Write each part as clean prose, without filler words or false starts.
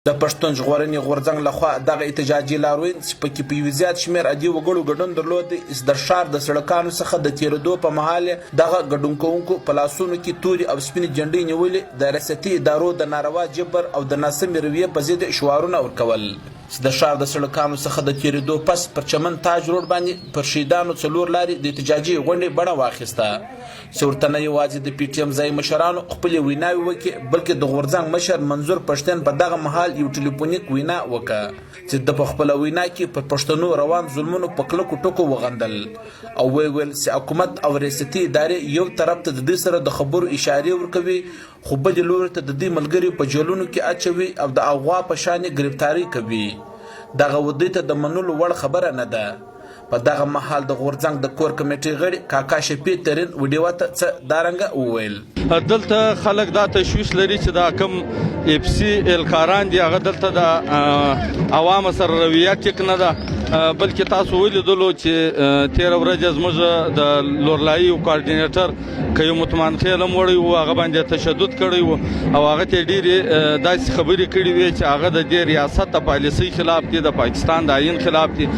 د پښتون ژغورنې غورځنګ لخوا دغه احتجاجي لاروین چې پکې په یو زیات شمېر عادي وګړو ګډون درلود د ښار د سړکانو څخه د تېرېدو په مهال دغه ګډون کوونکو په لاسونو کې تورې او سپینې جنډۍ نیولې د ریاستي ادارو د ناروا جبر او د ناسمې رویې په ضد شعارونه ورکول چې د ښار د سړکانو څخه د تېرېدو پس پر چمن تاج روډ باندې پر شهیدانو څلور لارې د احتجاجي غونډې بڼه واخیسته چې ورته نه یوازې د پي ټي ایم ځایي مشرانو خپلې ویناوې وکړي بلکې د غورځنګ مشر منظور پښتین په دغه مهال یو ټلیفونیک وینا وکړه چې د په خپله وینا کې پر پښتنو روان ظلمونو په کلکو ټکو وغندل او ویل چې حکومت او ریاستي ادارې یو طرف ته د دوی سره د خبرو اشارې ورکوي خو بلې لوري ته د دوی ملګري په جیلونو کې اچوي او د اغوا په شانې ګرفتاري کوي دغه ودې ته د منلو وړ خبره نه ده په دغه مهال د غورځنګ د کور کمیټې غړي کاکا شفیع ترین ویډیو ته څه دارنګه وویل دلته خلک دا تشویش لري چې دا کم اف سی الکاران دي هغه دلته د عوامو سره رویه ټیک نه ده بلکې تاسو ولیدلو چې تیره ورځ زموږ د لورلایي کوارډینیټر که یو مطمئن خیل هم وړی و هغه باندې تشدد کړی و او هغه ته ډېرې داسې خبرې کړې وې چې هغه د دې ریاست د پالیسۍ خلاف دي د پاکستان د آیین خلاف دي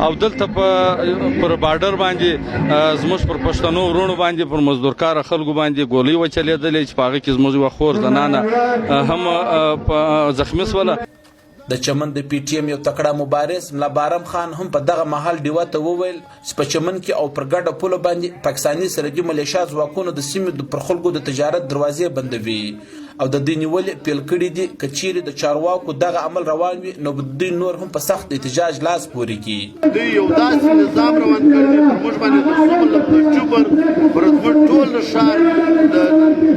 او دلته پر بارډر باندې زموږ پر پښتنو ورونو باندې پر مزدورکاره خلکو باندې ګولۍ وچلېدلې چې په هغه کې زموږ یوه خور زنانه هم زخمي شوله د چمن د پی ټی ایم یو تکړه مبارز ملا بارم خان هم په دغه مهال ډیوه ته وویل چې په چمن کې او پر ګډه پوله باندې پاکستاني سرحدي ملیشیا ځواکونو د سیمې پر خلکو د تجارت دروازې بندوي او د دوی نیولې پیل کړي دي که چیرې د چارواکو دغه عمل روان وي نو دوی نور هم په سخت احتجاج لاس پورې کړي دوی یو داسې نظام روان کړی دی پر موږ باندې د سومل د جبر پر زموږ ټول ښار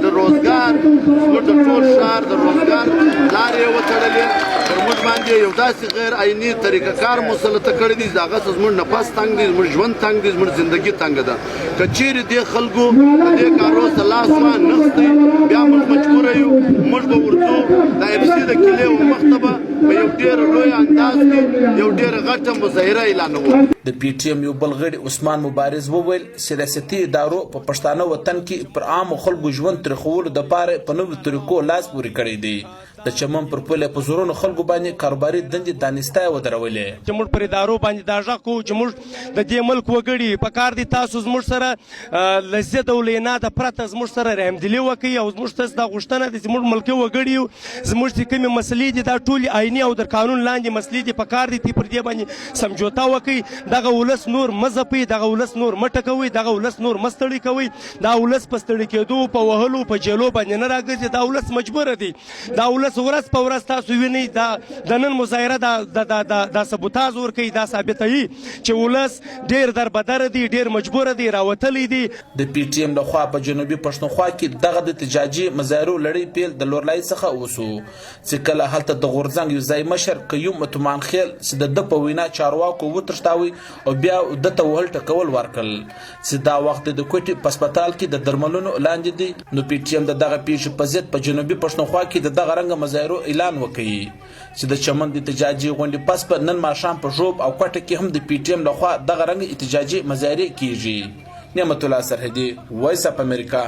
د روزګار زموږ د ټول ښار د روزګار لارې یې وتړلې پر موږ باندې یو داسې غیر عیني طریقه کار مسلط کړی دی چې هغه زموږ نفس تنګ دی زموږ ژوند تنګ دی زموږ زندګي تنګ ده که چیرې دې خلکو د دې کارو څخه لاس وانخیستی بیا موږ مجبوره یو موږ به ورځو د اف سی د کلي و مخته به په یو ډېر لوی انداز کې یو ډېره غټه مظاهره اعلانوو د پی ټی ایم یو بل غړي عثمان مبارز وویل چې ریاستي ادارو په پښتانه وطن کې پر عامو خلکو ژوند ترخولو دپاره په نویو طریقو لاس پورې کړی دی د چمن پر پوله په زرونو خلکو باندې کاروباري دندې دانستی ودرولې چې موږ پر ادارو باندې دا غږ کوو چې موږ د دې ملک وګړي په کار دي تاسو زموږ سره له ضد او له اناده پرته زموږ سره رحمدلي وکړئ او زموږ ستاسو دا غوښتنه ده چې موږ ملکي وګړي یو زموږ چې کومې مسلې دي دا ټولې عیني او در قانون لاندې مسلې دي په کار دي تی پر دې باندې سمجوتا وکړئ دغه ولس نور مه ځپئ دغه ولس نور مه ټکوئ دغه ولس نور مه ستړي کوئ دا ولس په ستړي کېدو په وهلو په جیلو باندې نه راګرځي دا ولس مجبوره دی دا ولس ورځ په ورځ تاسو وینئ د نن مظاهره دا سبوتاژ ورکوي دا ثابتوي چې ولس ډېر دربدره دی ډېر مجبوره دی راوتلی دی د پی ټی ایم لخوا په جنوبي پښتونخوا کې دغه د احتجاجي مظاهرو لړۍ پیل د لورلایي څخه وسو چې کله هلته د غورځنګ یو ځایي مشر قیوم متمان خیل چې د ده په وینا چارواکو وتښتاوي او بیا ده ته وهل ټکول ورکړل چې دا وخت د کوټې په هسپتال کې د درملونو لاندې دی نو پی ټی ایم د دغه پیښې په ضد په جنوبي پښتونخوا کې د دغه رنګه مظاهرو اعلان وکړي چې د چمن د احتجاجي غونډې پس په نن ماښام په ژوب او کوټه کې هم د پی ټی ایم لخوا دغه رنګه احتجاجي مظاهرې کیږي نعمت الله سرحدي وایس اف امریکا